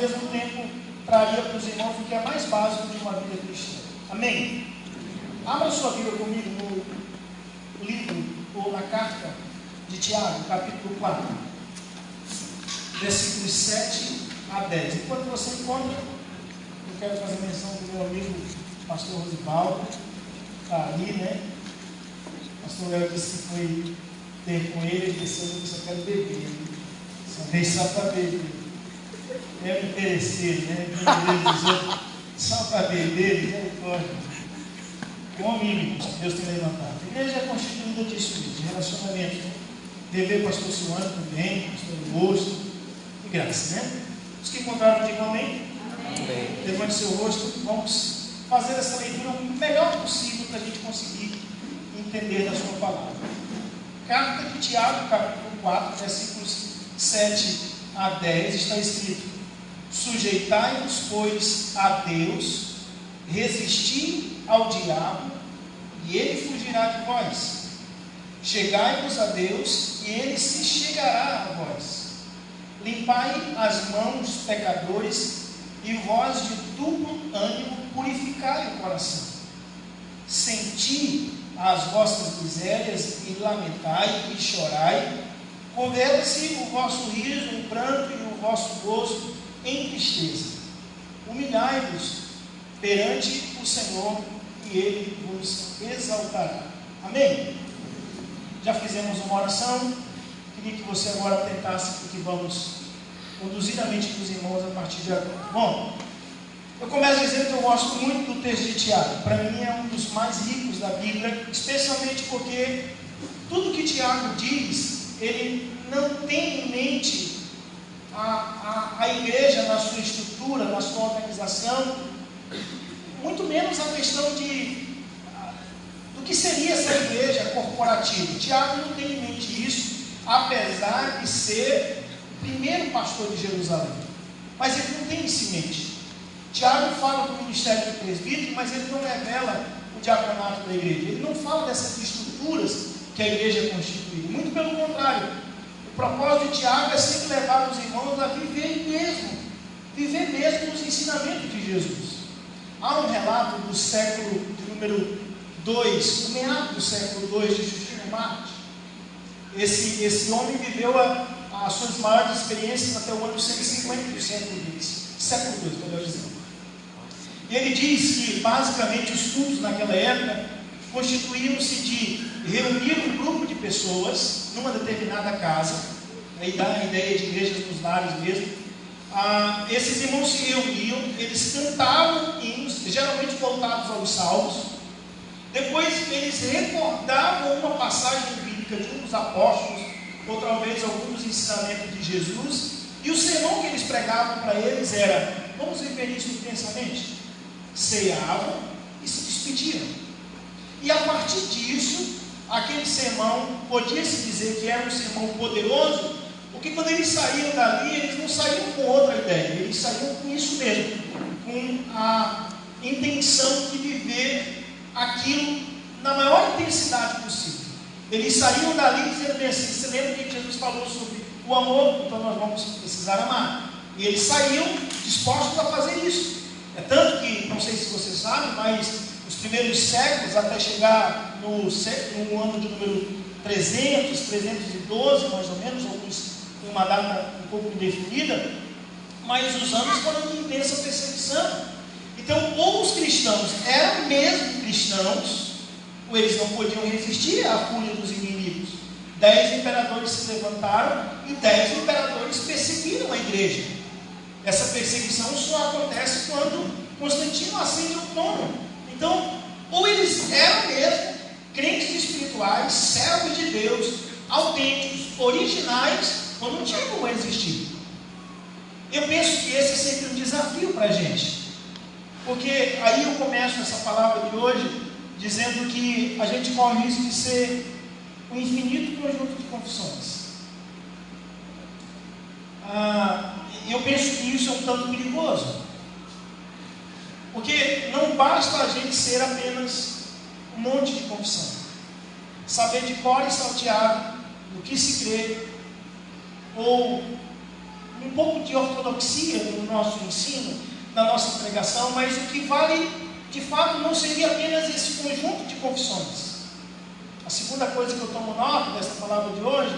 mesmo tempo traria para os irmãos o que é mais básico de uma vida cristã. Amém? Abra sua Bíblia comigo no livro, ou na carta de Tiago, capítulo 4, versículos 7 a 10. Enquanto você encontra, eu quero fazer menção do meu amigo pastor Rosivaldo, está ali, né? O pastor Léo disse que foi ter com ele disse: eu só quero beber, só veio só para beber. É um interesseiro, né? Só para beber, misericórdia. Um amigo que Deus tem levantado. A igreja é constituída disso, de relacionamento, né? Beber, pastor Silvano também, pastor Augusto, e graça, né? Os que encontraram, digam amém. Amém. Levante seu rosto, vamos fazer essa leitura o melhor possível para a gente conseguir entender da sua palavra. Carta de Tiago, capítulo 4, versículos 7 a 10, está escrito: sujeitai-vos, pois, a Deus, resisti ao diabo, e ele fugirá de vós. Chegai-vos a Deus, e ele se chegará a vós. Limpai as mãos, pecadores, e vós de duplo ânimo purificai o coração. Senti as vossas misérias, e lamentai e chorai. Converta-se o vosso riso em pranto e o vosso gozo em tristeza. Humilhai-vos perante o Senhor, e Ele vos exaltará. Amém? Já fizemos uma oração. Queria que você agora tentasse, porque vamos conduzir a mente dos irmãos a partir de agora. Bom, eu começo dizendo que eu gosto muito do texto de Tiago. Para mim é um dos mais ricos da Bíblia, especialmente porque tudo que Tiago diz, ele não tem em mente a igreja na sua estrutura, na sua organização, muito menos a questão do que seria essa igreja corporativa. Tiago não tem em mente isso, apesar de ser o primeiro pastor de Jerusalém. Mas ele não tem isso em mente. Tiago fala do ministério do presbítero, mas ele não revela o diaconato da igreja. Ele não fala dessas estruturas que a igreja é constituída. Muito pelo contrário. O propósito de Tiago é sempre levar os irmãos a viver mesmo os ensinamentos de Jesus. Há um relato do século de número 2, no meado do século 2, de Justino Marte. Esse homem viveu as suas maiores experiências até o ano 150 do século 2, melhor dizendo. E ele diz que, basicamente, os cultos naquela época constituíam-se de reunir um grupo de pessoas numa determinada casa. Aí dá a ideia de igrejas nos lares mesmo. Esses irmãos se reuniam, eles cantavam hinos, geralmente voltados aos salmos. Depois eles recordavam uma passagem bíblica de um dos apóstolos, ou talvez algum dos ensinamentos de Jesus. E o sermão que eles pregavam para eles era: vamos viver isso intensamente. Ceavam e se despediam. E a partir disso, aquele sermão podia-se dizer que era um sermão poderoso, porque quando eles saíam dali, eles não saíam com outra ideia, eles saíam com isso mesmo, com a intenção de viver aquilo na maior intensidade possível. Eles saíam dali dizendo bem assim: você lembra que Jesus falou sobre o amor? Então nós vamos precisar amar. E eles saíam dispostos a fazer isso. É tanto que, não sei se você sabe, mas os primeiros séculos, até chegar no ano de número 312 mais ou menos, alguns em uma data um pouco indefinida, mas os anos foram de intensa perseguição. Então, ou os cristãos eram mesmo cristãos, ou eles não podiam resistir à fúria dos inimigos. 10 imperadores se levantaram e 10 imperadores perseguiram a igreja. Essa perseguição só acontece quando Constantino ascende ao trono. Então, ou eles eram mesmo crentes espirituais, servos de Deus, autênticos, originais, ou não tinha como existir. Eu penso que esse é sempre um desafio para a gente, porque aí eu começo essa palavra de hoje dizendo que a gente corre o risco de ser um infinito conjunto de confissões. Eu penso que isso é um tanto perigoso, porque não basta a gente ser apenas um monte de confissão, saber de cor e salteado do que se crê, ou um pouco de ortodoxia no nosso ensino, na nossa pregação, mas o que vale, de fato, não seria apenas esse conjunto de confissões. A segunda coisa que eu tomo nota dessa palavra de hoje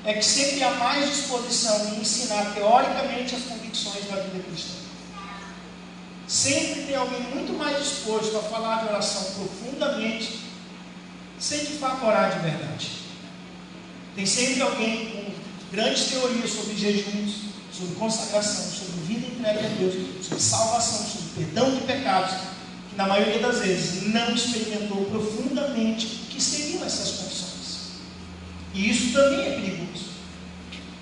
é que sempre há mais disposição em ensinar teoricamente as convicções da vida cristã. Sempre tem alguém muito mais disposto a falar de oração profundamente, sem de fato orar de verdade. Tem sempre alguém com grandes teorias sobre jejuns, sobre consagração, sobre vida entregue a Deus, sobre salvação, sobre perdão de pecados, que na maioria das vezes não experimentou profundamente o que seriam essas confissões. E isso também é perigoso.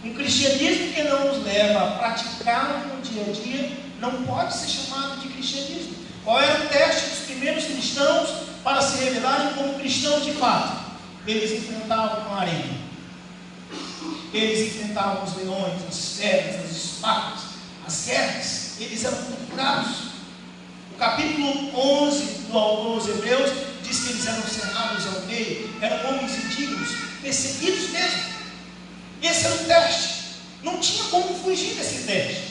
Um cristianismo que não nos leva a praticar no dia a dia não pode ser chamado de cristianismo. Qual era o teste dos primeiros cristãos para se revelarem como cristãos de fato? Eles enfrentavam a arena, eles enfrentavam os leões, as feras, as espadas, as guerras. Eles eram torturados. O capítulo 11 do autor aos Hebreus diz que eles eram cerrados ao meio, eram homens indignos, perseguidos mesmo. Esse era o teste. Não tinha como fugir desse teste,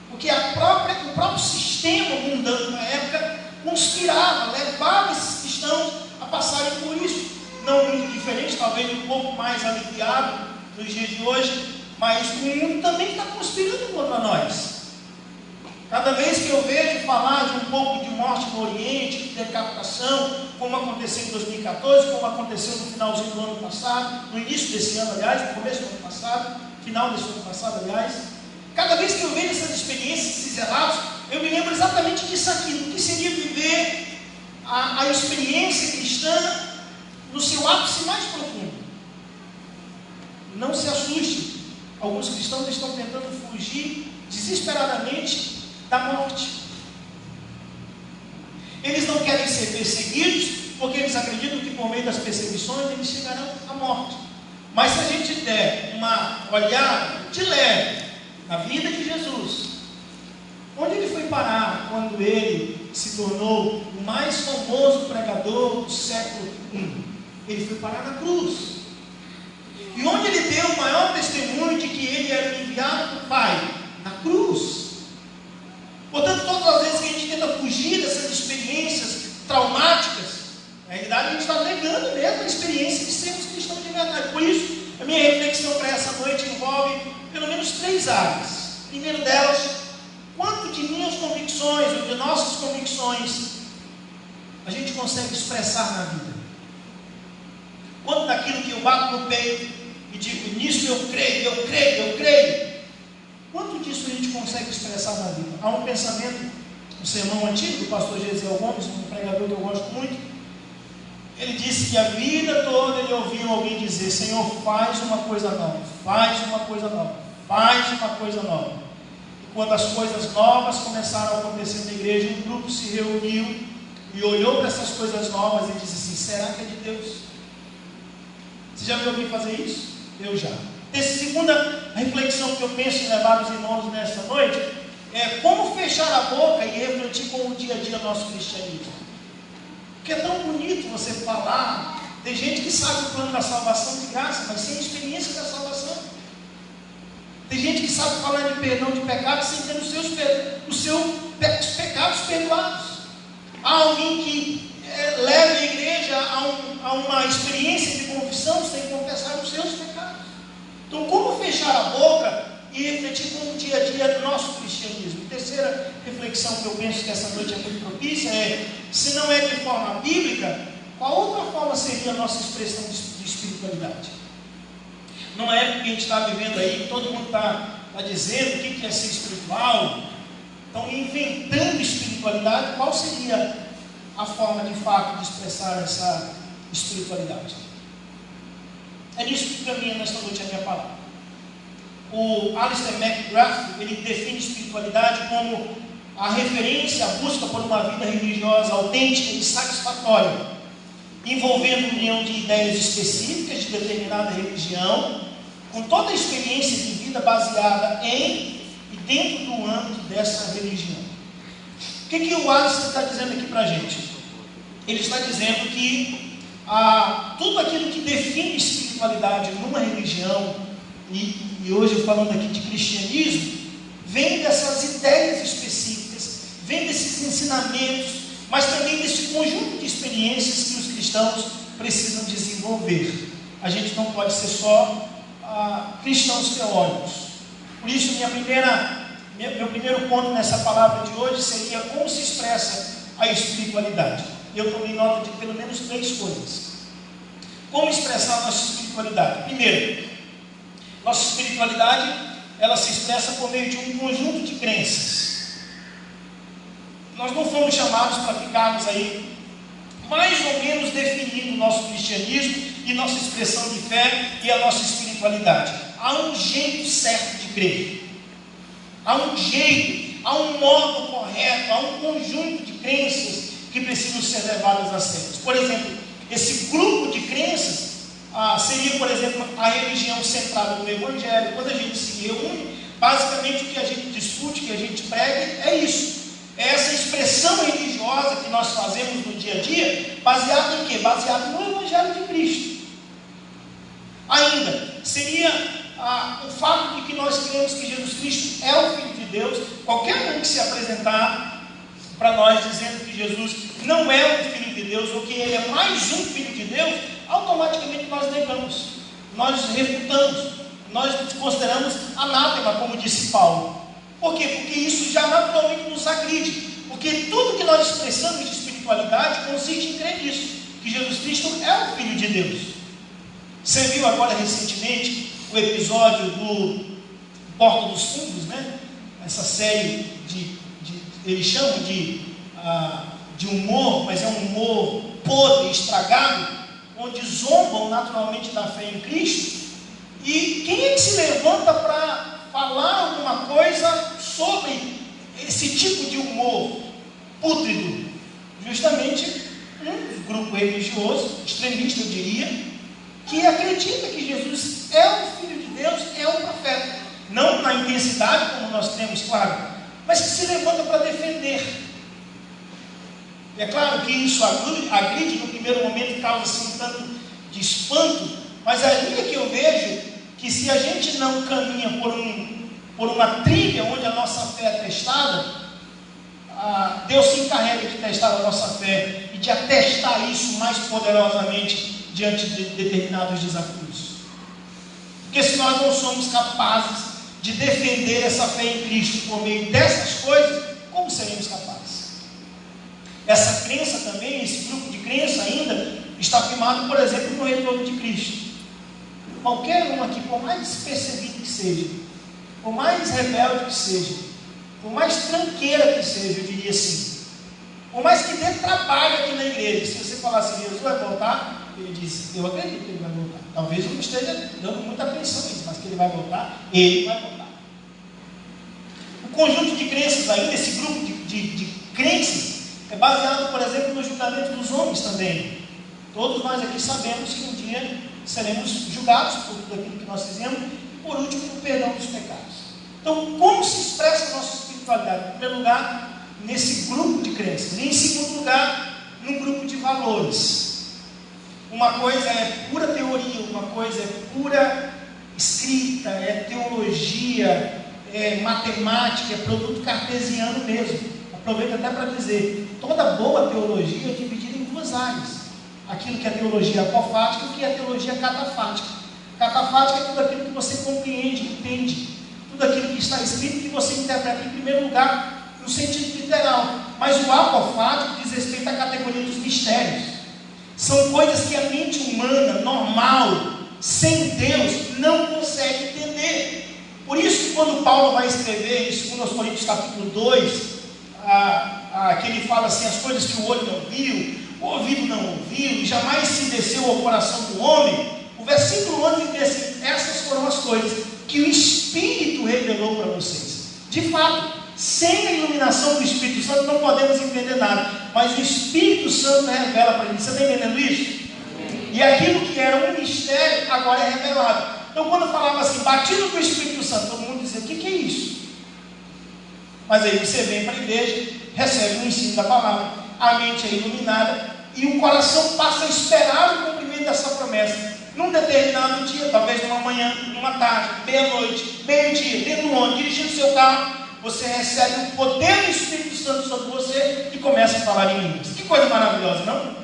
porque o próprio sistema mundano na época conspirava, levava esses cristãos a passarem por isso. Não muito diferente, talvez um pouco mais aliviado nos dias de hoje, mas o mundo também está conspirando contra nós. Cada vez que eu vejo falar de um pouco de morte no Oriente, de decapitação, como aconteceu em 2014, como aconteceu no finalzinho do ano passado, no início desse ano, aliás, no começo do ano passado, final desse ano passado, aliás, cada vez que eu vejo essas experiências, esses relatos, eu me lembro exatamente disso aqui, do que seria viver a experiência cristã no seu ápice mais profundo. Não se assuste, alguns cristãos estão tentando fugir desesperadamente da morte. Eles não querem ser perseguidos, porque eles acreditam que por meio das perseguições eles chegarão à morte. Mas se a gente der uma olhada de leve na vida de Jesus, onde ele foi parar quando ele se tornou o mais famoso pregador do século I? Ele foi parar na cruz. E onde ele deu o maior testemunho de que ele era enviado do Pai? Na cruz. Portanto, todas as vezes que a gente tenta fugir dessas experiências traumáticas, na realidade a gente está negando mesmo a experiência de sermos cristãos de verdade. Por isso, a minha reflexão para essa noite envolve pelo menos 3 áreas. Primeiro delas, quanto de minhas convicções, ou de nossas convicções, a gente consegue expressar na vida? Quanto daquilo que eu bato no peito e digo, nisso eu creio, eu creio, eu creio. Quanto disso a gente consegue expressar na vida? Há um pensamento, um sermão antigo do pastor Gesiel Gomes, um pregador que eu gosto muito. Ele disse que a vida toda ele ouviu alguém dizer, Senhor, faz uma coisa nova, faz uma coisa nova, faz uma coisa nova. E quando as coisas novas começaram a acontecer na igreja, um grupo se reuniu e olhou para essas coisas novas e disse assim, será que é de Deus? Você já viu alguém fazer isso? Eu já. Essa segunda reflexão que eu penso em levar os irmãos nesta noite é como fechar a boca e refletir com o dia a dia do nosso cristianismo. Porque é tão bonito você falar. Tem gente que sabe o plano da salvação de graça, mas sem experiência da salvação. Tem gente que sabe falar de perdão de pecados sem ter os seus pecados perdoados. Há alguém que leva a igreja a uma experiência de confissão sem confessar os seus pecados. Então, como fechar a boca e refletir com o dia a dia do nosso cristianismo? Terceira reflexão que eu penso que essa noite é muito propícia é, se não é de forma bíblica, qual outra forma seria a nossa expressão de espiritualidade? Numa época que a gente está vivendo aí, todo mundo está dizendo o que é ser espiritual, estão inventando espiritualidade, qual seria a forma de fato de expressar essa espiritualidade? É nisso que caminha nesta noite a minha palavra. O Alistair McGrath, ele define espiritualidade como a referência, a busca por uma vida religiosa autêntica e satisfatória, envolvendo união de ideias específicas de determinada religião, com toda a experiência de vida baseada em e dentro do âmbito dessa religião. O que o Alistair está dizendo aqui para a gente? Ele está dizendo que tudo aquilo que define espiritualidade numa religião, e hoje falando aqui de cristianismo, vem dessas ideias específicas, vem desses ensinamentos, mas também desse conjunto de experiências que os cristãos precisam desenvolver. A gente não pode ser só cristãos teóricos. Por isso, meu primeiro ponto nessa palavra de hoje seria como se expressa a espiritualidade. Eu tomei nota de pelo menos 3 coisas. Como expressar a nossa espiritualidade? Primeiro, nossa espiritualidade, ela se expressa por meio de um conjunto de crenças. Nós não fomos chamados para ficarmos aí mais ou menos definindo o nosso cristianismo e nossa expressão de fé e a nossa espiritualidade. Há um jeito certo de crer. Há um jeito, há um modo correto, há um conjunto de crenças que precisam ser levadas a sério. Por exemplo, esse grupo de crenças seria, por exemplo, a religião centrada no Evangelho. Quando a gente se reúne, basicamente o que a gente discute, o que a gente prega é isso. É essa expressão religiosa que nós fazemos no dia a dia, baseada em quê? Baseada no Evangelho de Cristo. Ainda, seria o fato de que nós cremos que Jesus Cristo é o Filho de Deus. Qualquer um que se apresentar para nós dizendo que Jesus não é o Filho de Deus, ou que ele é mais um Filho de Deus, automaticamente nós negamos, nós refutamos, nós consideramos anátema, como disse Paulo. Por quê? Porque isso já naturalmente nos agride, porque tudo que nós expressamos de espiritualidade consiste em crer nisso, que Jesus Cristo é o Filho de Deus. Você viu agora recentemente o episódio do Porta dos Fundos, né? Essa série eles chamam de humor, mas é um humor podre, estragado, onde zombam naturalmente da fé em Cristo. E quem é que se levanta para falar alguma coisa sobre esse tipo de humor pútrido? Justamente um grupo religioso, extremista eu diria, que acredita que Jesus é o Filho de Deus, é o profeta. Não na intensidade como nós temos, claro, mas que se levanta para defender. É claro que isso agride no primeiro momento, causa assim um tanto de espanto, mas aí é que eu vejo que se a gente não caminha por uma trilha onde a nossa fé é testada, Deus se encarrega de testar a nossa fé e de atestar isso mais poderosamente diante de determinados desafios. Porque se nós não somos capazes de defender essa fé em Cristo por meio dessas coisas, como seremos capazes? Essa crença também, esse grupo de crença ainda, está firmado, por exemplo, no retorno de Cristo. Qualquer um aqui, por mais despercebido que seja, por mais rebelde que seja, por mais tranqueira que seja, eu diria assim, por mais que dê trabalho aqui na igreja, se você falar assim, Jesus vai voltar, ele disse, eu acredito que ele vai voltar. Talvez eu não esteja dando muita atenção a isso, mas que ele vai voltar, ele vai voltar. O conjunto de crenças ainda, esse grupo de crenças, é baseado, por exemplo, no julgamento dos homens também. Todos nós aqui sabemos que um dia seremos julgados por tudo aquilo que nós fizemos, e por último, o perdão dos pecados. Então, como se expressa a nossa espiritualidade? Em primeiro lugar, nesse grupo de crenças. E em segundo lugar, num grupo de valores. Uma coisa é pura teoria, uma coisa é pura escrita, é teologia, é matemática, é produto cartesiano mesmo. Aproveito até para dizer, toda boa teologia é dividida em 2 áreas. Aquilo que é teologia apofática e o que é teologia catafática. Catafática é tudo aquilo que você compreende, entende. Tudo aquilo que está escrito que você interpreta em primeiro lugar, no sentido literal. Mas o apofático diz respeito à categoria dos mistérios. São coisas que a mente humana, normal, sem Deus, não consegue entender. Por isso que quando Paulo vai escrever em 2 Coríntios capítulo 2, que ele fala assim, as coisas que o olho não viu, o ouvido não ouviu, jamais se desceu ao coração do homem, o versículo 11 diz assim, essas foram as coisas que o Espírito revelou para vocês. De fato, sem a iluminação do Espírito Santo não podemos entender nada, mas o Espírito Santo revela para a gente. Você está entendendo isso? E aquilo que era um mistério agora é revelado. Então quando falava assim, batido com o Espírito Santo, todo mundo dizia, o que é isso? Mas aí você vem para a igreja, recebe o ensino da palavra, a mente é iluminada e o coração passa a esperar o cumprimento dessa promessa. Num determinado dia, talvez numa manhã, numa tarde, meia-noite, meio-dia, dentro do ônibus, dirigindo seu carro, você recebe o poder do Espírito Santo sobre você e começa a falar em línguas. Que coisa maravilhosa, não?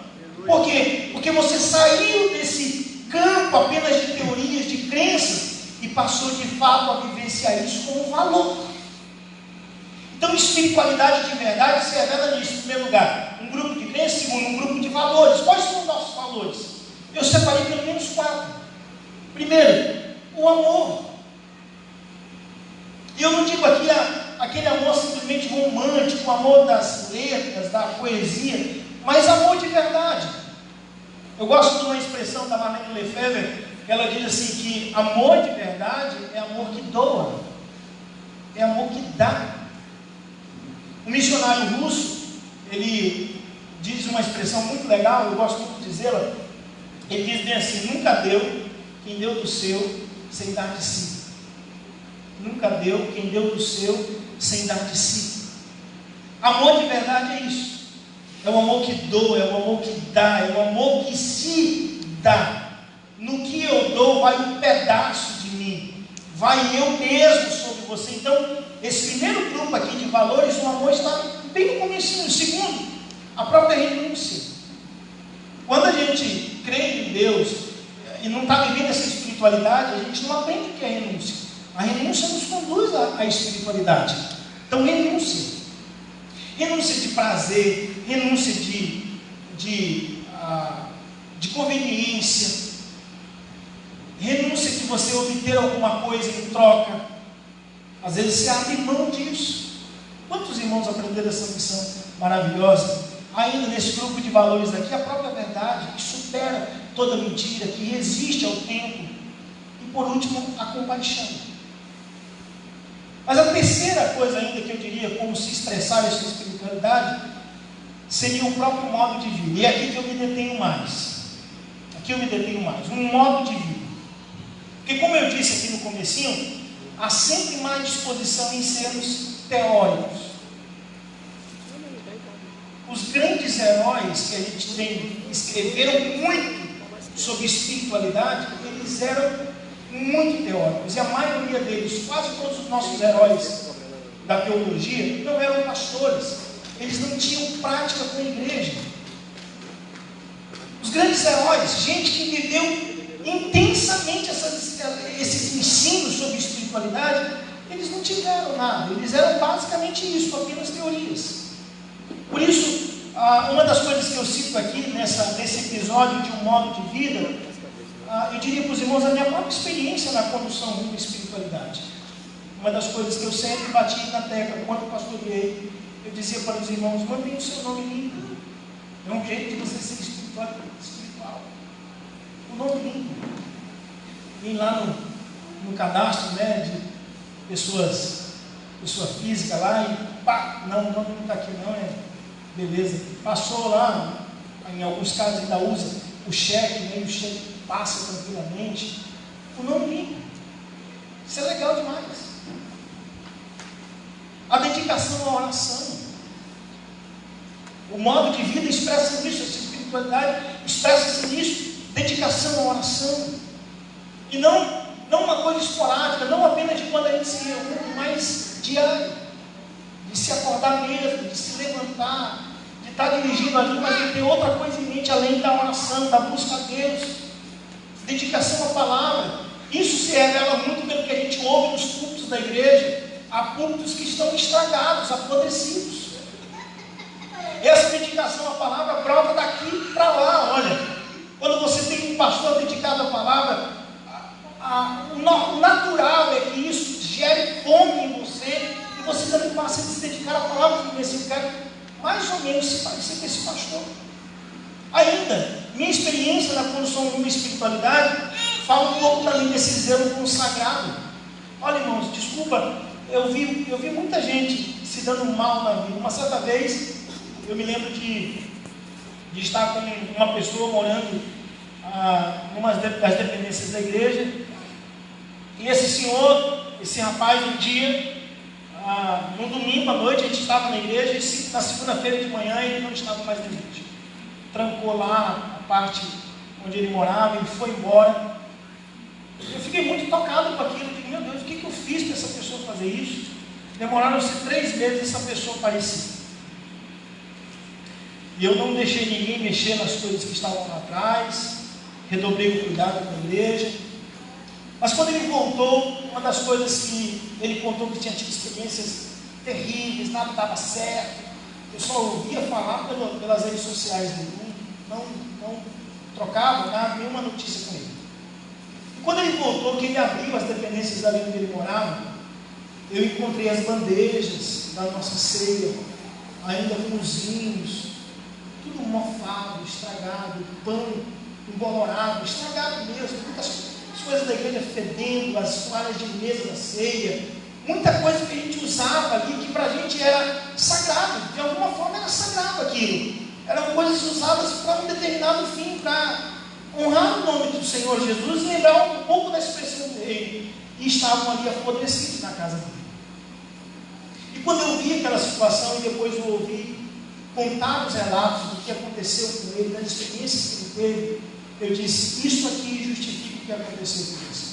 Por quê? Porque você saiu desse campo apenas de teorias, de crenças, e passou de fato a vivenciar isso como um valor. Então, espiritualidade de verdade se revela nisso. Em primeiro lugar, um grupo de crenças. Segundo, um grupo de valores. Quais são os nossos valores? Eu separei pelo menos 4. Primeiro, o amor. E eu não digo aqui aquele amor simplesmente romântico, o amor das letras, da poesia, mas amor de verdade. Eu gosto de uma expressão da Marlene Lefebvre, que ela diz assim, que amor de verdade é amor que doa, é amor que dá. Um missionário russo, ele diz uma expressão muito legal, eu gosto muito de dizê-la. Ele diz bem assim: nunca deu quem deu do seu sem dar de si. Nunca deu quem deu do seu sem dar de si. Amor de verdade é isso. É o amor que doa, é o amor que dá, é o amor que se dá. No que eu dou vai um pedaço de mim, vai eu mesmo sobre você. Então, esse primeiro grupo aqui de valores, o amor está bem no começo. O segundo, a própria renúncia. Quando a gente crê em Deus e não está vivendo essa espiritualidade, a gente não aprende o que é renúncia. A renúncia nos conduz à espiritualidade. Então, renúncia. Renúncia de prazer, renúncia de conveniência, renúncia de você obter alguma coisa em troca. Às vezes você abre mão disso. Quantos irmãos aprenderam essa lição maravilhosa? Ainda nesse grupo de valores aqui, a própria verdade, que supera toda mentira, que resiste ao tempo. E por último, a compaixão. Mas a terceira coisa ainda que eu diria, como se expressar essa espiritualidade, seria o próprio modo de vida. E é aqui que eu me detenho mais. Aqui eu me detenho mais. Um modo de vida. Porque como eu disse aqui no comecinho, há sempre mais disposição em sermos teóricos. Os grandes heróis que a gente tem, escreveram muito sobre espiritualidade, eles eram muito teóricos. E a maioria deles, quase todos os nossos heróis da teologia, não eram pastores. Eles não tinham prática com a igreja. Os grandes heróis, gente que viveu intensamente esses ensinos sobre espiritualidade, eles não tiveram nada. Eles eram basicamente isso, apenas teorias. Por isso, uma das coisas que eu cito aqui nesse episódio de um modo de vida, eu diria para os irmãos a minha própria experiência na condução rumo à espiritualidade. Uma das coisas que eu sempre bati na tecla quando pastoreei, eu dizia para os irmãos: mantenha o seu nome limpo. É um jeito de você ser espiritual. O nome limpo. Vem lá no cadastro, né, de pessoa física lá e pá, não está aqui não, beleza. Passou lá, em alguns casos ainda usa o cheque, né, e o cheque passa tranquilamente. O nome limpo. Isso é legal demais. A dedicação à oração. O modo de vida expressa isso, essa espiritualidade expressa-se nisso. Dedicação à oração. E não uma coisa esporádica, não apenas de quando a gente se reúne, mas diário. De se acordar mesmo, de se levantar, de estar dirigindo ali, mas de ter outra coisa em mente além da oração, da busca a Deus. Dedicação à palavra. Isso se revela muito pelo que a gente ouve nos cultos da igreja. Há púlpitos que estão estragados, apodrecidos. Essa dedicação à palavra brota daqui para lá. Olha, quando você tem um pastor dedicado à palavra, o natural é que isso gere fome em você e você também passa a se dedicar à palavra. Eu quero mais ou menos se parecer com esse pastor. Ainda, minha experiência na condução de uma espiritualidade fala um pouco também desse zelo consagrado. Olha, irmãos, desculpa, eu vi muita gente se dando mal na vida. Uma certa vez, eu me lembro de estar com uma pessoa morando numa das dependências da igreja, e esse rapaz, um dia, no domingo à noite, a gente estava na igreja, e na segunda-feira de manhã ele não estava mais na igreja. Trancou lá a parte onde ele morava, ele foi embora. Eu fiquei muito tocado com aquilo. Eu digo: meu Deus, o que eu fiz para essa pessoa fazer isso? Demoraram-se 3 meses essa pessoa aparecer. E eu não deixei ninguém mexer nas coisas que estavam lá atrás, redobrei o cuidado com a igreja. Mas quando ele contou, uma das coisas que ele contou, que tinha tido experiências terríveis, nada dava certo, eu só ouvia falar pelas redes sociais dele, não trocava nada, nenhuma notícia com ele. E quando ele contou que ele abriu as dependências dali onde ele morava, eu encontrei as bandejas da nossa ceia, ainda com os vinhos, tudo mofado, estragado, pão embolorado, estragado mesmo, muitas coisas da igreja fedendo, as toalhas de mesa da ceia, muita coisa que a gente usava ali, que para a gente era sagrado, de alguma forma era sagrado aquilo, eram coisas usadas para um determinado fim, para honrar o nome do Senhor Jesus e lembrar um pouco da expressão dele, e estavam ali apodrecidos na casa dele. E quando eu vi aquela situação, e depois eu ouvi contar os relatos do que aconteceu com ele, das experiências que ele teve, eu disse, isso aqui justifica o que aconteceu com você.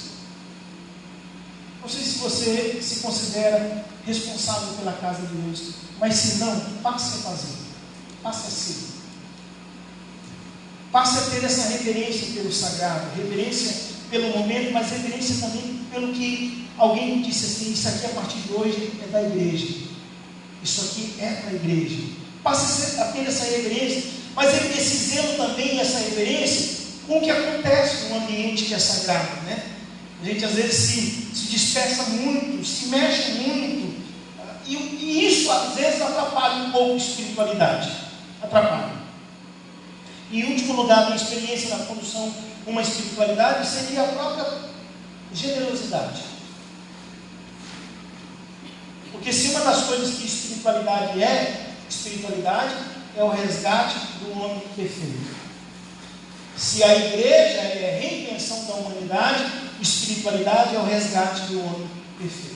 Não sei se você se considera responsável pela casa de Deus, mas se não, passe a fazer, passe a ser. Passe a ter essa reverência pelo sagrado, reverência pelo momento, mas reverência também pelo que alguém disse assim, isso aqui a partir de hoje é da igreja, isso aqui é para a igreja. Passe a ter essa reverência, mas esse zelo também, essa reverência, com o que acontece num ambiente que é sagrado, né? A gente às vezes se dispersa muito, se mexe muito, e isso às vezes atrapalha um pouco a espiritualidade, atrapalha. E em último lugar, a minha experiência na condução a uma espiritualidade seria a própria generosidade. Porque se uma das coisas que espiritualidade é o resgate do homem perfeito. Se a igreja é a reinvenção da humanidade, espiritualidade é o resgate do homem perfeito.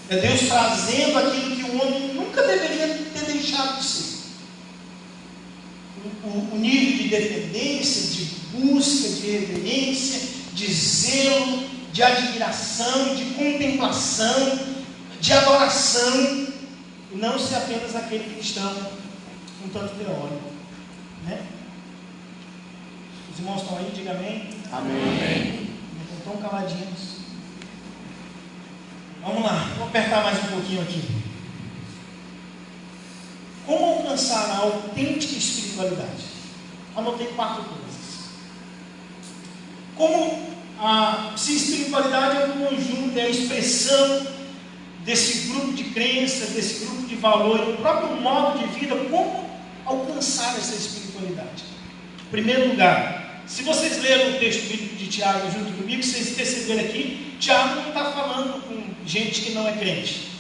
É Deus trazendo aquilo que o homem nunca deveria ter deixado de ser. O nível de dependência, de busca, de reverência, de zelo, de admiração, de contemplação, de adoração, e não ser apenas aquele cristão um tanto teórico, né? Os irmãos estão aí? Diga amém. Amém. Estão tão caladinhos. Vamos lá, vou apertar mais um pouquinho aqui. Como alcançar a autêntica espiritualidade? Anotei 4 coisas. Se espiritualidade é um conjunto, é a expressão desse grupo de crenças, desse grupo de valores, o próprio modo de vida, como alcançar essa espiritualidade? Em primeiro lugar, se vocês leram o texto bíblico de Tiago junto comigo, vocês perceberam aqui, Tiago não está falando com gente que não é crente,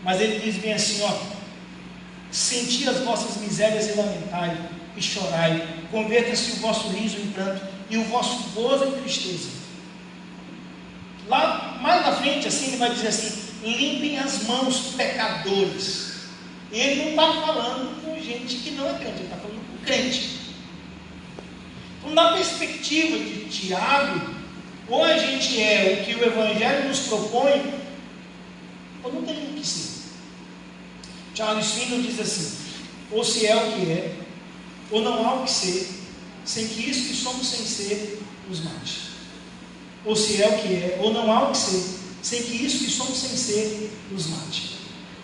mas ele diz bem assim, senti as vossas misérias e lamentai, e chorai, converta-se o vosso riso em pranto, e o vosso gozo em tristeza. Lá, mais na frente, assim, ele vai dizer assim, limpem as mãos, pecadores. Ele não está falando com gente que não é crente, ele está falando com crente. Então, na perspectiva de Tiago, ou a gente é o que o Evangelho nos propõe, ou não tem o que ser. Charles Swindoll diz assim, ou se é o que é, ou não há o que ser, sem que isso que somos sem ser nos mate. Ou se é o que é, ou não há o que ser, sem que isso que somos sem ser nos mate.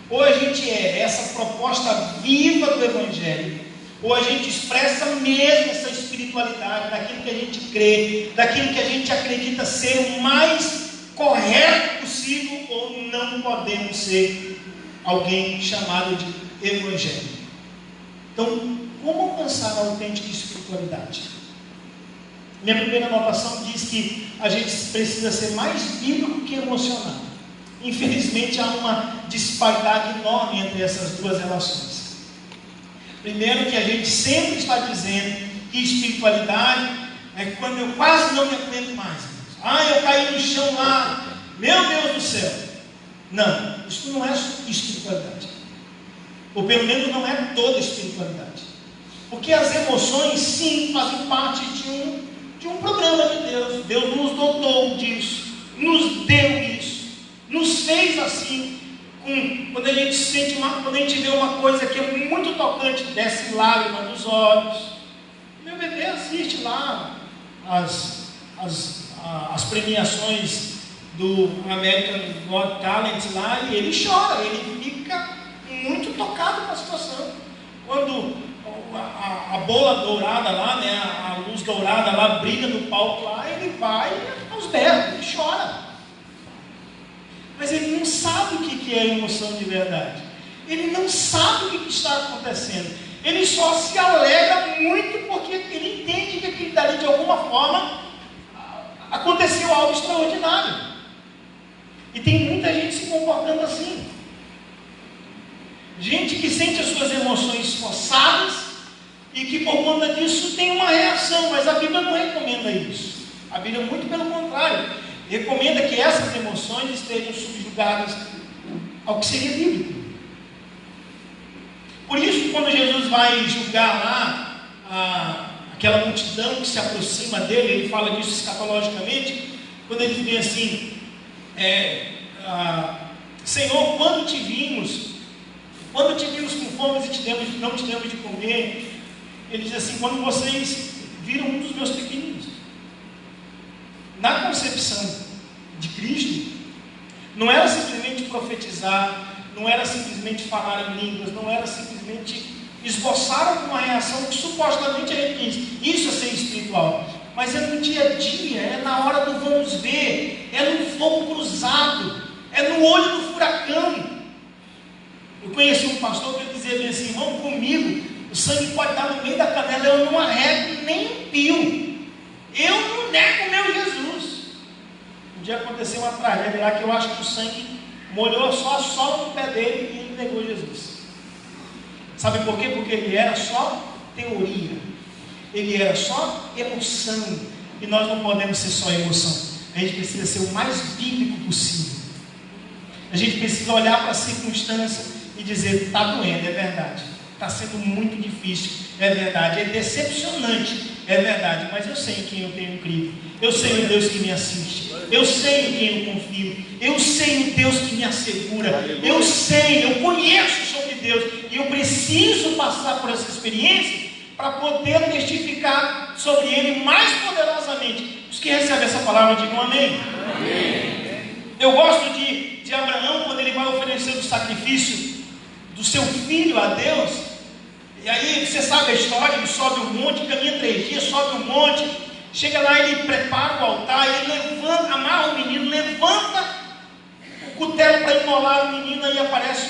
Ou a gente é essa proposta viva do Evangelho, ou a gente expressa mesmo essa espiritualidade, daquilo que a gente crê, daquilo que a gente acredita ser o mais correto possível, ou não podemos ser alguém chamado de Evangelho. Então, como alcançar a autêntica espiritualidade? Minha primeira anotação diz que a gente precisa ser mais bíblico que emocional. Infelizmente, há uma disparidade enorme entre essas duas relações. Primeiro, que a gente sempre está dizendo que espiritualidade é quando eu quase não me aguento mais. Eu caí no chão lá, meu Deus do céu. Não, isso não é espiritualidade. Ou pelo menos não é toda espiritualidade. Porque as emoções, sim, fazem parte de um programa de Deus. Deus nos dotou disso, nos deu isso, nos fez assim. Quando a gente sente quando a gente vê uma coisa que é muito tocante, desce lágrima dos olhos. Meu bebê assiste lá as premiações do American Got Talent lá, e ele chora, ele fica muito tocado com a situação. Quando a bola dourada lá, né, a luz dourada lá brilha no palco lá, ele vai aos berros, ele chora. Mas ele não sabe o que é emoção de verdade. Ele não sabe o que está acontecendo. Ele só se alegra muito porque ele entende que aquilo dali, de alguma forma, aconteceu algo extraordinário. E tem muita gente se comportando assim. Gente que sente as suas emoções forçadas e que por conta disso tem uma reação, mas a Bíblia não recomenda isso. A Bíblia, muito pelo contrário, recomenda que essas emoções estejam subjugadas ao que seria bíblico. Por isso, quando Jesus vai julgar lá aquela multidão que se aproxima dele, ele fala disso escatologicamente, quando ele diz assim, Senhor, quando te vimos com fome e não te demos de comer, ele diz assim, quando vocês viram um dos meus pequeninos. Na concepção de Cristo, não era simplesmente profetizar, não era simplesmente falar em línguas, não era simplesmente esboçar alguma reação que supostamente a gente diz, isso é ser espiritual, mas é no dia a dia, é na hora do vamos ver, é no fogo cruzado, é no olho do furacão. Eu conheci um pastor que dizia bem assim, irmão, comigo, o sangue pode estar no meio da canela, eu não arrego nem um pio, eu não nego o meu Jesus. Um dia aconteceu uma tragédia lá que eu acho que o sangue molhou só a sola no pé dele e ele negou Jesus. Sabe por quê? Porque ele era só teoria, ele era só emoção, e nós não podemos ser só emoção, a gente precisa ser o mais bíblico possível. A gente precisa olhar para a circunstância e dizer, está doendo, é verdade, está sendo muito difícil, é verdade, é decepcionante, é verdade, mas eu sei em quem eu tenho crido, eu sei o Deus que me assiste, eu sei em quem eu confio, eu sei o Deus que me assegura, eu sei, eu conheço sobre Deus, e eu preciso passar por essa experiência para poder testificar sobre Ele mais poderosamente. Os que recebem essa palavra digam amém. Amém. Eu gosto de Abraão, quando ele vai oferecer o sacrifício do seu filho a Deus, e aí você sabe a história, ele sobe um monte, caminha 3 dias, sobe um monte, chega lá, ele prepara o altar, ele levanta, amarra o menino, levanta o cutelo para imolar o menino, aí aparece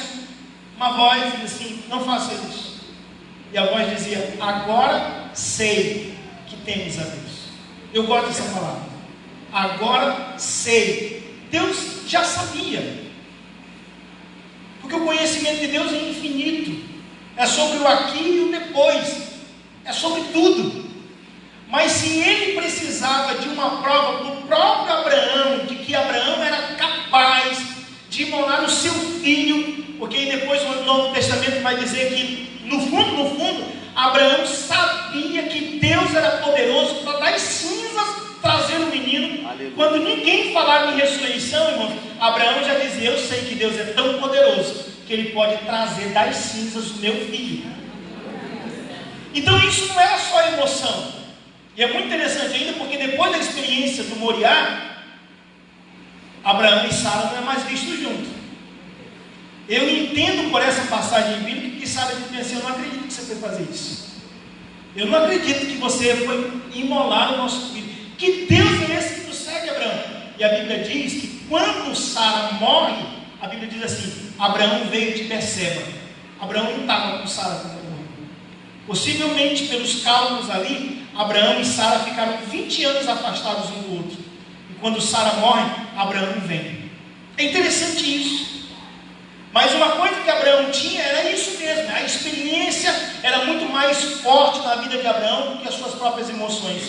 uma voz e diz assim, não faça isso. E a voz dizia, agora sei que temes a Deus. Eu gosto dessa palavra, agora sei. Deus já sabia, porque o conhecimento de Deus é infinito, é sobre o aqui e o depois, é sobre tudo. Mas se ele precisava de uma prova do próprio Abraão, de que Abraão era capaz de imolar o seu filho, porque aí depois o Novo Testamento vai dizer que no fundo, Abraão sabia que Deus era poderoso para das cinzas trazer o menino. Aleluia. Quando ninguém falava em ressurreição, irmãos, Abraão já dizia, eu sei que Deus é tão poderoso que Ele pode trazer das cinzas o meu filho. Então isso não era só emoção. E é muito interessante ainda, porque depois da experiência do Moriá, Abraão e Sara não é mais visto juntos. Eu entendo por essa passagem bíblica que Sara diz assim, eu não acredito que você foi fazer isso. Eu não acredito que você foi imolar o nosso filho. Que Deus é esse que tu segue, Abraão? E a Bíblia diz que quando Sara morre, a Bíblia diz assim, Abraão veio de Berseba. Abraão não estava com Sara quando morreu. Possivelmente pelos cálculos ali, Abraão e Sara ficaram 20 anos afastados um do outro. E quando Sara morre, Abraão vem. É interessante isso. Mas uma coisa que Abraão tinha era isso mesmo, a experiência era muito mais forte na vida de Abraão do que as suas próprias emoções.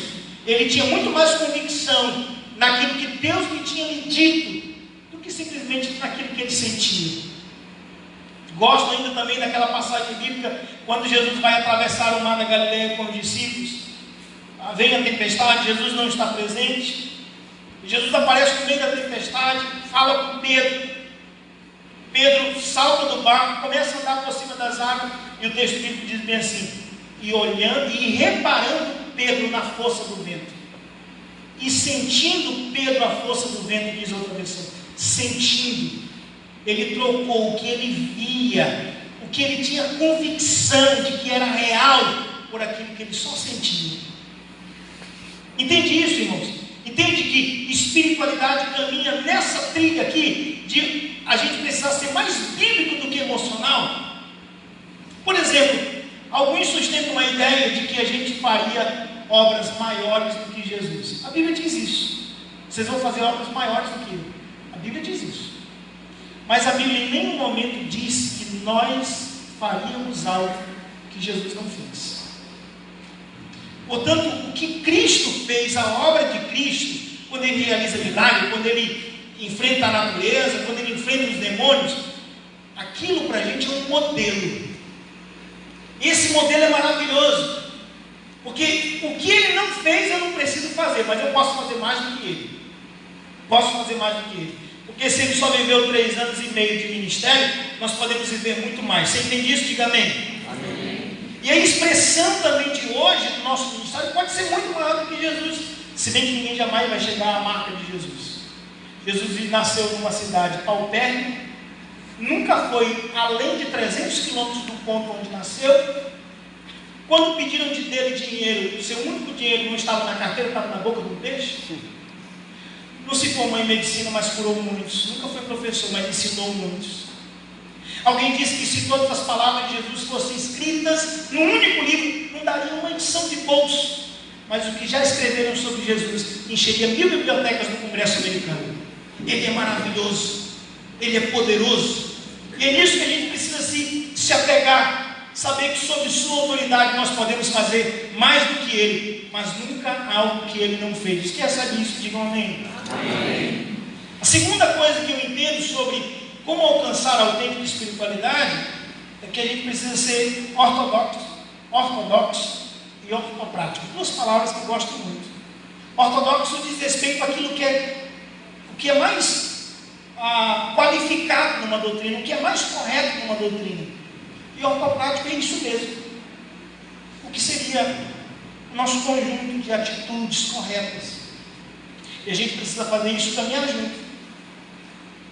Ele tinha muito mais convicção naquilo que Deus lhe tinha lhe dito do que simplesmente naquilo que ele sentia. Gosto ainda também daquela passagem bíblica quando Jesus vai atravessar o mar da Galileia com os discípulos. Vem a tempestade, Jesus não está presente. Jesus aparece no meio da tempestade, fala com Pedro. Pedro salta do barco, começa a andar por cima das águas, e o texto bíblico diz bem assim: e olhando e reparando Pedro na força do vento, e sentindo Pedro a força do vento, diz outra versão, sentindo, ele trocou o que ele via, o que ele tinha convicção de que era real, por aquilo que ele só sentia. Entende isso, irmãos? Entende que espiritualidade caminha nessa trilha aqui, de a gente precisar ser mais bíblico do que emocional? Por exemplo, alguns sustentam uma ideia de que a gente faria obras maiores do que Jesus. A Bíblia diz isso. Vocês vão fazer obras maiores do que eu. A Bíblia diz isso. Mas a Bíblia em nenhum momento diz que nós faríamos algo que Jesus não fez. Portanto, o que Cristo fez, a obra de Cristo, quando Ele realiza milagre, quando Ele enfrenta a natureza, quando Ele enfrenta os demônios, aquilo para a gente é um modelo. Esse modelo é maravilhoso, porque o que Ele não fez eu não preciso fazer, mas eu posso fazer mais do que Ele. Posso fazer mais do que Ele. Porque se Ele só viveu 3 anos e meio de ministério, nós podemos viver muito mais. Você entende isso? Diga amém. Amém. E a expressão também de hoje do nosso ministério pode ser muito maior do que Jesus, se bem que ninguém jamais vai chegar à marca de Jesus. Jesus nasceu numa cidade paupérrima, nunca foi além de 300 quilômetros do ponto onde nasceu. Quando pediram dele dinheiro, o seu único dinheiro não estava na carteira, estava na boca do peixe. Não se formou em medicina, mas curou muitos. Nunca foi professor, mas ensinou muitos. Alguém disse que se todas as palavras de Jesus fossem escritas num único livro, não daria uma edição de bolso. Mas o que já escreveram sobre Jesus encheria 1000 bibliotecas no Congresso americano. Ele é maravilhoso, Ele é poderoso, e é nisso que a gente precisa se apegar, saber que sob sua autoridade nós podemos fazer mais do que Ele, mas nunca algo que Ele não fez. Esqueça disso, digam amém. Amém. A segunda coisa que eu entendo sobre como alcançar a autêntica espiritualidade é que a gente precisa ser ortodoxo e ortoprático. 2 palavras que eu gosto muito. Ortodoxo diz respeito àquilo que é mais qualificado numa doutrina, o que é mais correto numa doutrina. E ortoprático é isso mesmo. O que seria o nosso conjunto de atitudes corretas. E a gente precisa fazer isso caminhar junto,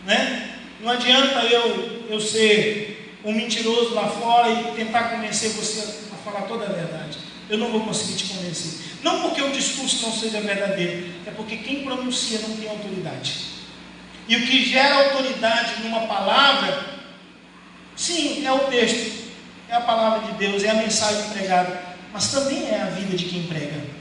né? Não adianta eu ser um mentiroso lá fora e tentar convencer você a falar toda a verdade. Eu não vou conseguir te convencer. Não porque o discurso não seja verdadeiro, é porque quem pronuncia não tem autoridade. E o que gera autoridade numa palavra, sim, é o texto, é a palavra de Deus, é a mensagem pregada, mas também é a vida de quem prega.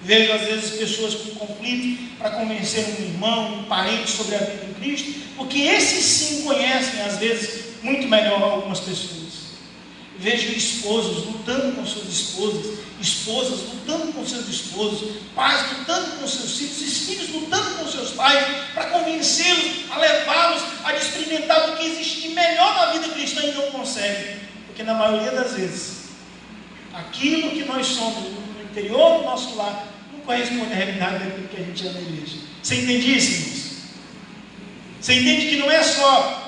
Vejo às vezes pessoas com conflito para convencer um irmão, um parente sobre a vida em Cristo, porque esses sim conhecem às vezes muito melhor algumas pessoas. Vejo esposos lutando com suas esposas, esposas lutando com seus esposos, pais lutando com seus filhos, filhos lutando com seus pais, para convencê-los, a levá-los a experimentar o que existe de melhor na vida cristã e não conseguem, porque na maioria das vezes, aquilo que nós somos no interior do nosso lar, não corresponde à realidade daquilo que a gente é na igreja. Você entende isso, irmãos? Você entende que não é só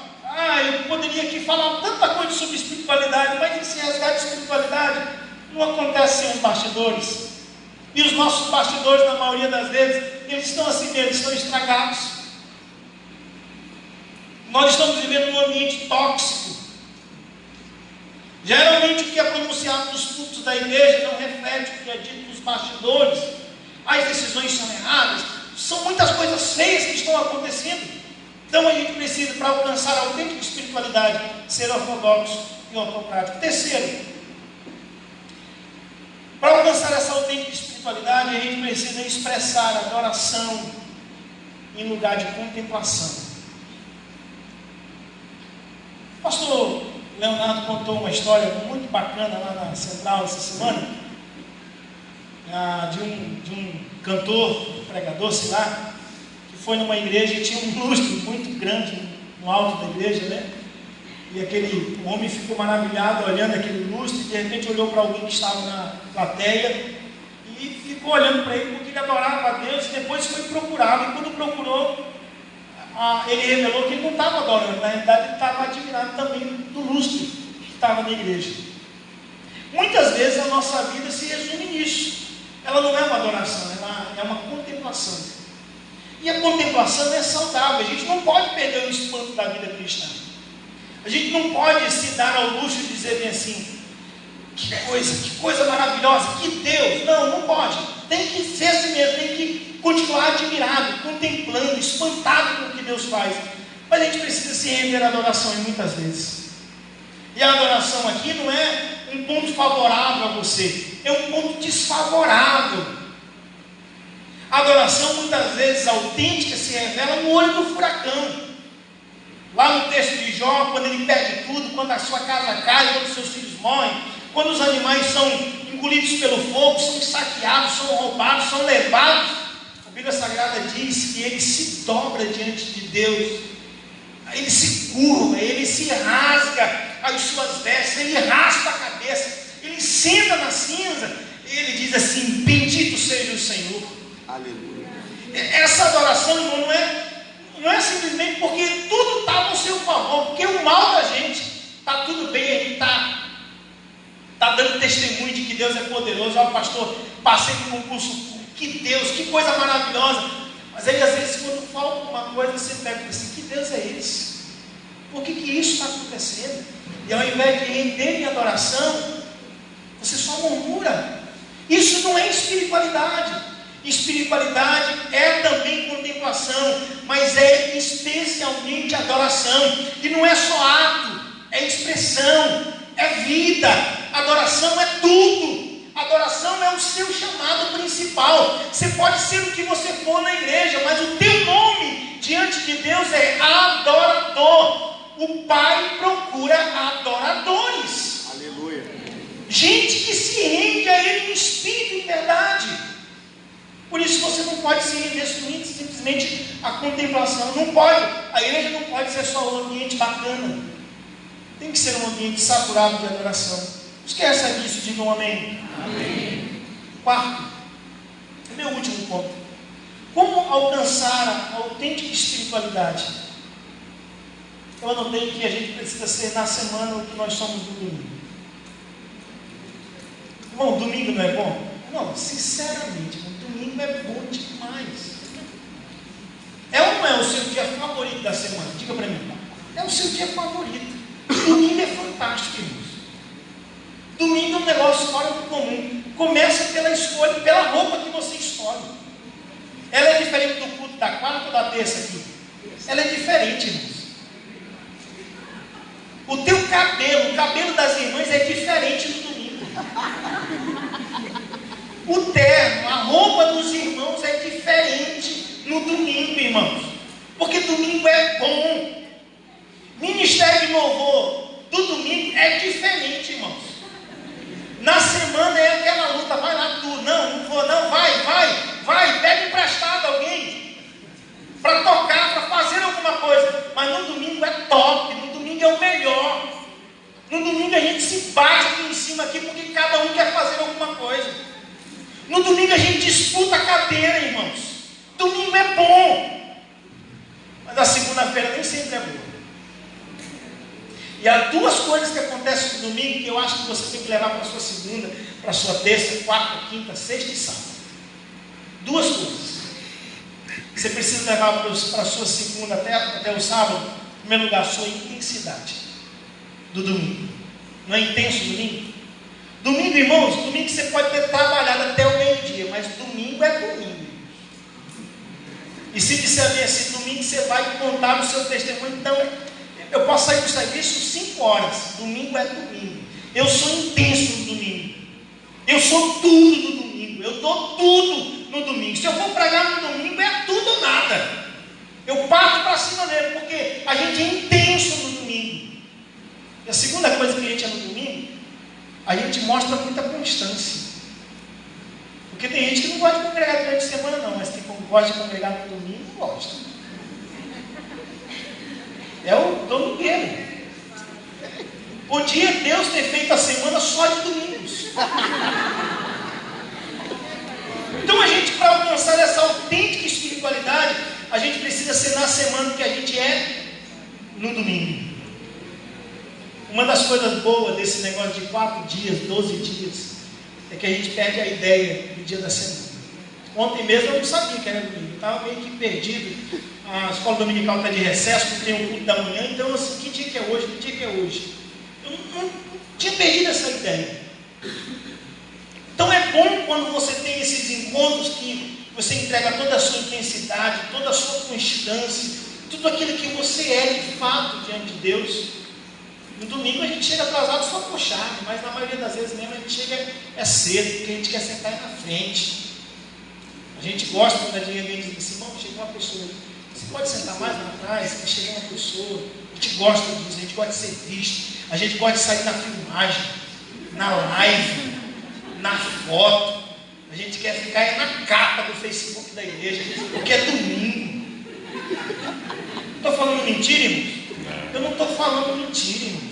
eu poderia aqui falar tanta coisa sobre espiritualidade, mas esse resgate de espiritualidade não acontece sem os bastidores. E os nossos bastidores, na maioria das vezes, eles estão assim mesmo, estão estragados. Nós estamos vivendo num ambiente tóxico. Geralmente o que é pronunciado nos cultos da igreja não reflete o que é dito nos bastidores. As decisões são erradas, são muitas coisas feias que estão acontecendo. Então a gente precisa, para alcançar a autêntica espiritualidade, ser ortodoxo e ortoprático. Terceiro, para alcançar essa autêntica espiritualidade, a gente precisa expressar adoração em lugar de contemplação. O pastor Leonardo contou uma história muito bacana lá na Central essa semana, de um cantor, pregador, sei lá, foi numa igreja e tinha um lustre muito grande no alto da igreja, né? E o homem ficou maravilhado olhando aquele lustre, e de repente olhou para alguém que estava na plateia e ficou olhando para ele porque ele adorava a Deus, e depois foi procurado, e quando procurou, ele revelou que ele não estava adorando, na realidade ele estava admirado também do lustre que estava na igreja. Muitas vezes a nossa vida se resume nisso. Ela não é uma adoração, ela é uma contemplação. E a contemplação é saudável. A gente não pode perder o espanto da vida cristã. A gente não pode se dar ao luxo de dizer bem assim, que coisa maravilhosa, que Deus. Não pode. Tem que ser assim mesmo, tem que continuar admirado, contemplando, espantado com o que Deus faz. Mas a gente precisa se render à adoração muitas vezes. E a adoração aqui não é um ponto favorável a você, é um ponto desfavorável. A adoração muitas vezes autêntica se revela no olho do furacão. Lá no texto de Jó, quando ele perde tudo, quando a sua casa cai, quando seus filhos morrem, quando os animais são engolidos pelo fogo, são saqueados, são roubados, são levados, a Bíblia Sagrada diz que ele se dobra diante de Deus, ele se curva, ele se rasga as suas vestes, ele raspa a cabeça, ele senta na cinza, e ele diz assim: bendito seja o Senhor. Aleluia. Essa adoração, irmão, não é simplesmente porque tudo está ao seu favor, porque o mal da gente está tudo bem, a gente está dando testemunho de que Deus é poderoso. Ó, pastor, passei no concurso, que Deus, que coisa maravilhosa. Mas aí às vezes quando falta uma coisa, você pergunta assim: que Deus é esse? Por que isso está acontecendo? E ao invés de render em adoração, você só murmura. Isso não é espiritualidade. Espiritualidade é também contemplação, mas é especialmente adoração. E não é só ato, é expressão, é vida. Adoração é tudo. Adoração é o seu chamado principal. Você pode ser o que você for na igreja, mas o teu nome diante de Deus é adorador. O Pai procura adoradores. Aleluia. Gente que se rende a Ele em espírito e em verdade. Por isso você não pode se render simplesmente à contemplação. Não pode. A igreja não pode ser só um ambiente bacana. Tem que ser um ambiente saturado de adoração. Esqueça disso, digam amém. Amém. Quarto, meu último ponto: como alcançar a autêntica espiritualidade? Eu anotei que a gente precisa ser na semana o que nós somos no domingo. Irmão, domingo não é bom? Não, sinceramente, domingo é bom demais. É ou não é o seu dia favorito da semana? Diga para mim. É o seu dia favorito. Domingo é fantástico, irmãos. Domingo é um negócio fora do comum. Começa pela escolha, pela roupa que você escolhe. Ela é diferente do culto da quarta ou da terça aqui? Ela é diferente, irmãos. O teu cabelo, o cabelo das irmãs é diferente no domingo. O terno, a roupa dos irmãos é diferente no domingo, irmãos. Porque domingo é bom. Ministério de louvor do domingo é diferente, irmãos. Na semana é aquela luta: vai lá tu, não vou, não, vai, pega emprestado alguém para tocar, para fazer alguma coisa. Mas no domingo é top, no domingo é o melhor. No domingo a gente se bate aqui em cima aqui porque cada um quer fazer alguma coisa. No domingo a gente disputa a cadeira, irmãos. Domingo é bom, mas a segunda-feira nem sempre é boa. E há duas coisas que acontecem no domingo que eu acho que você tem que levar para a sua segunda, para a sua terça, quarta, quinta, sexta e sábado. Duas coisas. Você precisa levar para a sua segunda até o sábado. Em primeiro lugar, a sua intensidade do domingo. Não é intenso o domingo? Domingo, irmãos, domingo você pode ter trabalhado até o meio-dia, mas domingo é domingo. E se disser bem assim, domingo você vai contar o seu testemunho. Então, eu posso sair do serviço 5 horas. Domingo é domingo. Eu sou intenso no domingo. Eu sou tudo no domingo. Eu dou tudo no domingo. Se eu for pregar no domingo, é tudo ou nada. Eu parto para cima dele, porque a gente é intenso no domingo. E a segunda coisa que a gente é no domingo, a gente mostra muita constância. Porque tem gente que não gosta de congregar durante a semana não, mas quem gosta de congregar no domingo, gosta. É o domingueiro. Podia Deus ter feito a semana só de domingos. Então a gente, para alcançar essa autêntica espiritualidade, a a gente precisa ser na semana que a gente é no domingo. Uma das coisas boas desse negócio de 4 dias, 12 dias, é que a gente perde a ideia do dia da semana. Ontem mesmo eu não sabia que era domingo, eu estava meio que perdido. A escola dominical está de recesso, porque tem o culto da manhã, então assim, que dia que é hoje? Que dia que é hoje? Eu não tinha perdido essa ideia. Então é bom quando você tem esses encontros que você entrega toda a sua intensidade, toda a sua constância, tudo aquilo que você é de fato diante de Deus. No domingo a gente chega atrasado só por charme, mas na maioria das vezes mesmo a gente chega cedo, porque a gente quer sentar aí na frente. A gente gosta quando a gente vem e diz assim, irmão, chega uma pessoa, você pode sentar mais lá atrás, que chega uma pessoa. A gente gosta disso, a gente gosta de ser visto, a gente gosta de sair na filmagem, na live, na foto. A gente quer ficar aí na capa do Facebook da igreja, porque é domingo. Estou falando mentira, irmãos? Eu não estou falando mentira, irmãos.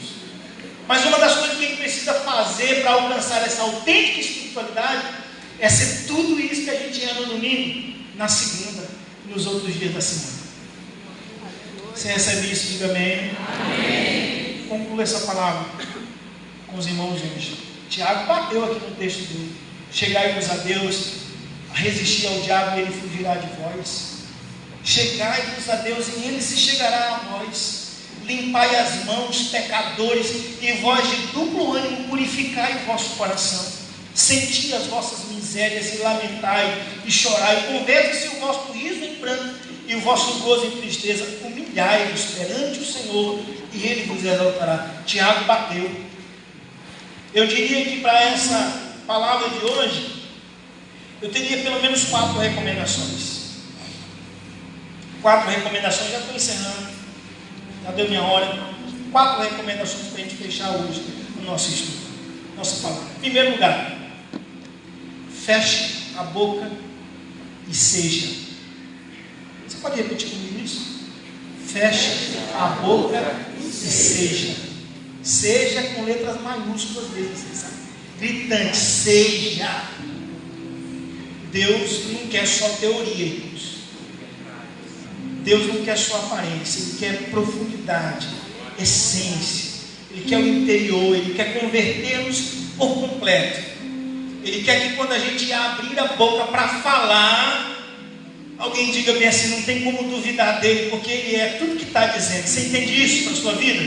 Mas uma das coisas que a gente precisa fazer para alcançar essa autêntica espiritualidade é ser tudo isso que a gente é no domingo, na segunda, nos outros dias da semana. Você recebe isso? Diga amém. Amém. Conclua essa palavra com os irmãos hoje. Tiago bateu aqui no texto dele. Chegai-vos a Deus, a resistir ao diabo e ele fugirá de vós. Chegai-vos a Deus e ele se chegará a vós. Limpai as mãos, pecadores, e vós de duplo ânimo purificai o vosso coração. Senti as vossas misérias e lamentai e chorai. Converte-se o vosso riso em pranto e o vosso gozo em tristeza. Humilhai-vos perante o Senhor e ele vos exaltará. Tiago bateu. Eu diria que para essa palavra de hoje, eu teria pelo menos 4 recomendações. 4 recomendações, já estou encerrando. Já deu minha hora. 4 recomendações para a gente fechar hoje o nosso estudo, nossa palavra. Em primeiro lugar, feche a boca e seja. Você pode repetir comigo isso? Feche a boca e seja. Seja com letras maiúsculas mesmo, você sabe? Gritante, seja. Deus não quer só teoria, irmãos. Deus não quer só aparência, Ele quer profundidade, essência. Ele quer o interior, Ele quer converter-nos por completo. Ele quer que quando a gente abrir a boca para falar, alguém diga bem assim, não tem como duvidar dele, porque Ele é tudo que está dizendo. Você entende isso na sua vida?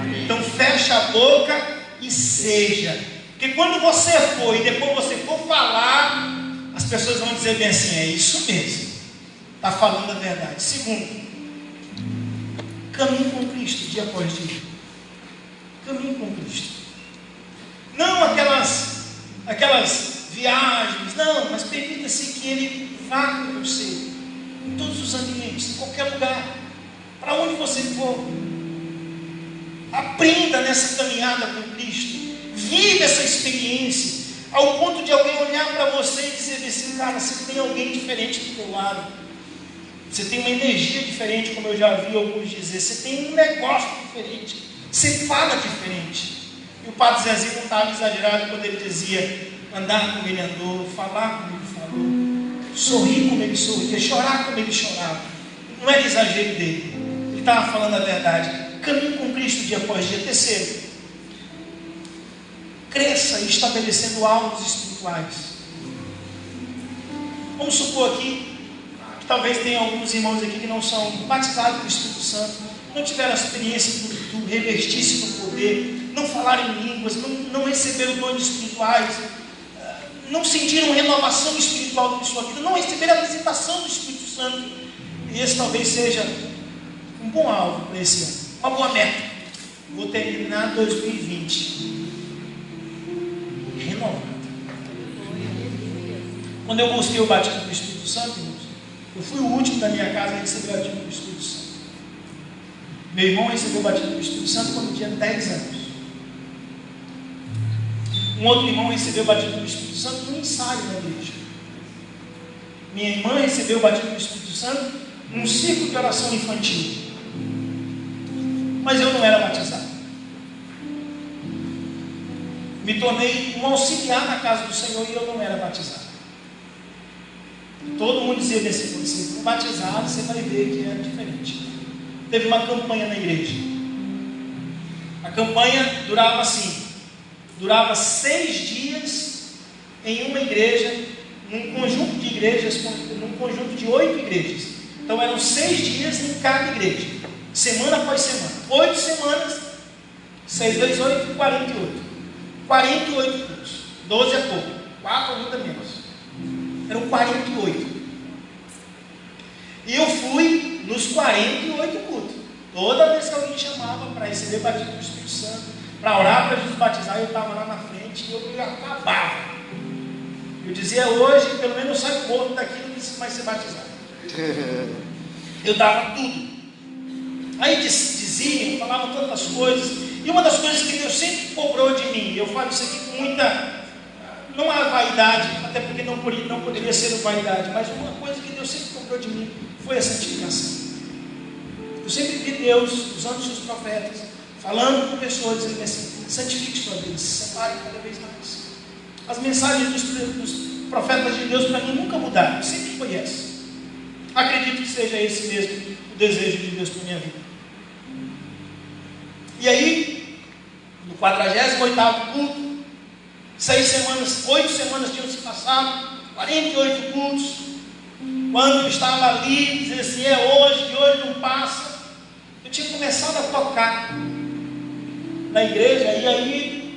Amém. Então fecha a boca e seja. Porque quando você for e depois você for falar, as pessoas vão dizer bem assim, é isso mesmo. Está falando a verdade. Segundo, caminhe com Cristo dia após dia. Caminhe com Cristo. Não aquelas viagens, não, mas permita-se que Ele vá com você, em todos os ambientes, em qualquer lugar, para onde você for. Aprenda nessa caminhada com Cristo. Vive essa experiência, ao ponto de alguém olhar para você e dizer assim, cara, você tem alguém diferente do teu lado. Você tem uma energia diferente, como eu já vi alguns dizer. Você tem um negócio diferente. Você fala diferente. E o Padre Zezinho não estava exagerado quando ele dizia andar como ele andou, falar como ele falou, sorrir como ele sorria, chorar como ele chorava. Não era exagero dele. Ele estava falando a verdade. Caminhe com Cristo dia após dia. Terceiro, cresça estabelecendo alvos espirituais. Vamos supor aqui talvez tenha alguns irmãos aqui que não são batizados do Espírito Santo, não tiveram a experiência do revestir-se do poder, não falaram em línguas, não receberam dons espirituais, não sentiram renovação espiritual na sua vida, não receberam a visitação do Espírito Santo. E esse talvez seja um bom alvo para esse ano, uma boa meta. Vou terminar 2020 renovado. Quando eu busquei o batismo do Espírito Santo, irmãos, eu fui o último da minha casa a receber o batismo do Espírito Santo. Meu irmão recebeu o batismo do Espírito Santo quando tinha 10 anos. Um outro irmão recebeu o batismo do Espírito Santo num ensaio na igreja. Minha irmã recebeu o batismo do Espírito Santo num círculo de oração infantil. Mas eu não era batizado. Me tornei um auxiliar na casa do Senhor e eu não era batizado. Todo mundo dizia assim: quando você for batizado, você vai ver que é diferente. Teve uma campanha na igreja. A campanha durava assim: durava 6 dias em uma igreja, num conjunto de igrejas, num conjunto de 8 igrejas. Então eram 6 dias em cada igreja, semana após semana, 8 semanas, 6 vezes 8, 48. 48 cultos. 12 é pouco, 4 ainda menos. Eram 48. E eu fui nos 48 cultos. Toda vez que alguém chamava para receber batismo do Espírito Santo, para orar para Jesus batizar, eu estava lá na frente e eu acabava. Eu dizia: hoje, pelo menos eu saio morto daqui, não preciso mais ser batizado. Eu dava tudo. Aí diziam, falavam tantas coisas. E uma das coisas que Deus sempre cobrou de mim, eu falo isso aqui com muita, não há vaidade, até porque não poderia ser vaidade, mas uma coisa que Deus sempre cobrou de mim foi a santificação. Eu sempre vi Deus usando seus profetas, falando com pessoas, dizendo assim: santifique sua vida, se separe cada vez mais. As mensagens dos profetas de Deus para mim nunca mudaram, sempre foi essa. Acredito que seja esse mesmo o desejo de Deus para a minha vida. E aí, no 48º culto, 8 semanas tinham se passado, 48 cultos. Quando eu estava ali, dizia assim: é hoje, que hoje não passa. Eu tinha começado a tocar na igreja, e aí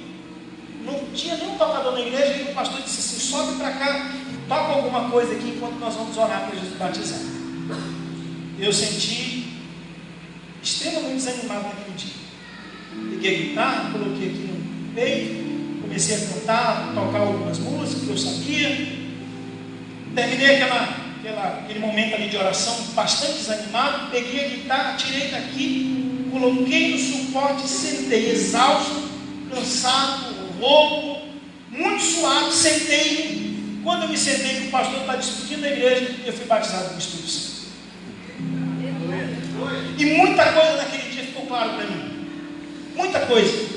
não tinha nenhum tocador na igreja, e o pastor disse assim: sobe para cá, toca alguma coisa aqui enquanto nós vamos orar para Jesus batizar. Eu senti extremamente desanimado naquele dia. Peguei a guitarra, coloquei aqui no peito, comecei a cantar, tocar algumas músicas que eu sabia. Terminei aquele momento ali de oração bastante desanimado. Peguei a guitarra, tirei daqui, coloquei no suporte, sentei exausto, cansado, rouco, muito suado, sentei. Quando eu me sentei, que o pastor está discutindo a igreja, eu fui batizado com o Espírito Santo. E muita coisa naquele dia ficou claro para mim. Muita coisa.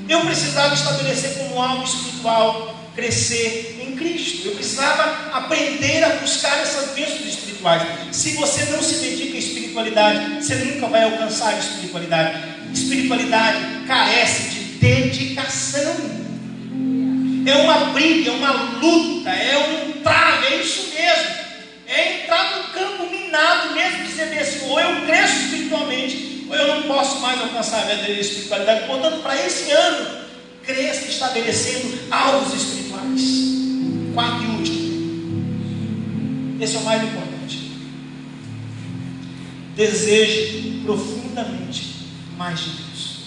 Eu precisava estabelecer como algo espiritual, crescer em Cristo. Eu precisava aprender a buscar essas bênçãos espirituais. Se você não se dedica à espiritualidade, você nunca vai alcançar a espiritualidade. Espiritualidade carece de dedicação. É uma briga, é uma luta, é um trave, é isso mesmo. É entrar num campo minado mesmo, dizer bem assim: ou eu cresço espiritualmente, ou eu não posso mais alcançar a verdadeira espiritualidade. Portanto, para esse ano, cresça estabelecendo alvos espirituais. Quarto e último, esse é o mais importante: deseje profundamente mais de Deus.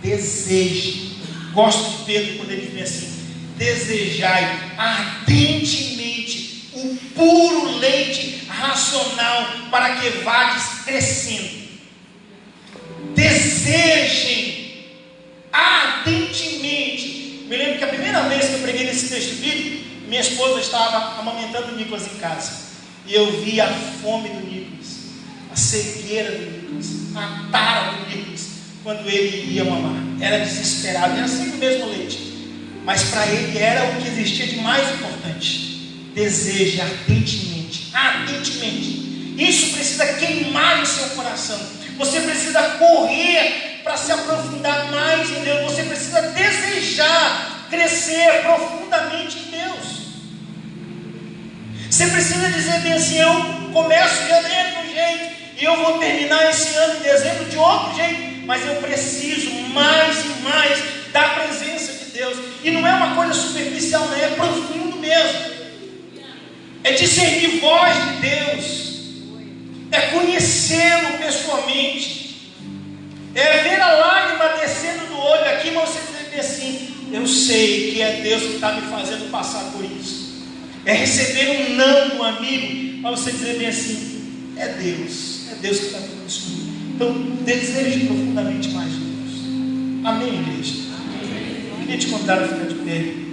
Deseje. Gosto de Pedro quando ele diz assim: desejai ardentemente o puro leite racional, para que vades crescendo. Desejem ardentemente. Me lembro que a primeira vez que eu preguei nesse texto bíblico, minha esposa estava amamentando o Nicolas em casa, e eu vi a fome do Nicolas, a cegueira do Nicolas, a tara do Nicolas, quando ele ia mamar. Era desesperado, era sempre o mesmo leite, mas para ele era o que existia de mais importante. Deseje ardentemente, ardentemente. Isso precisa queimar o seu coração. Você precisa correr para se aprofundar mais em Deus. Você precisa desejar crescer profundamente em Deus. Você precisa dizer bem assim: eu começo janeiro de um jeito e eu vou terminar esse ano em dezembro de outro jeito, mas eu preciso mais e mais da presença de Deus. E não é uma coisa superficial, não é profundo mesmo. É discernir voz de Deus, é conhecê-lo pessoalmente, é ver a lágrima descendo do olho aqui, mas você dizer assim: eu sei que é Deus que está me fazendo passar por isso. É receber um não do amigo, para você dizer bem assim: é Deus que está fazendo isso comigo. Então, deseje profundamente mais de Deus. Amém, igreja? Amém. Eu queria te convidar a ficar de pé.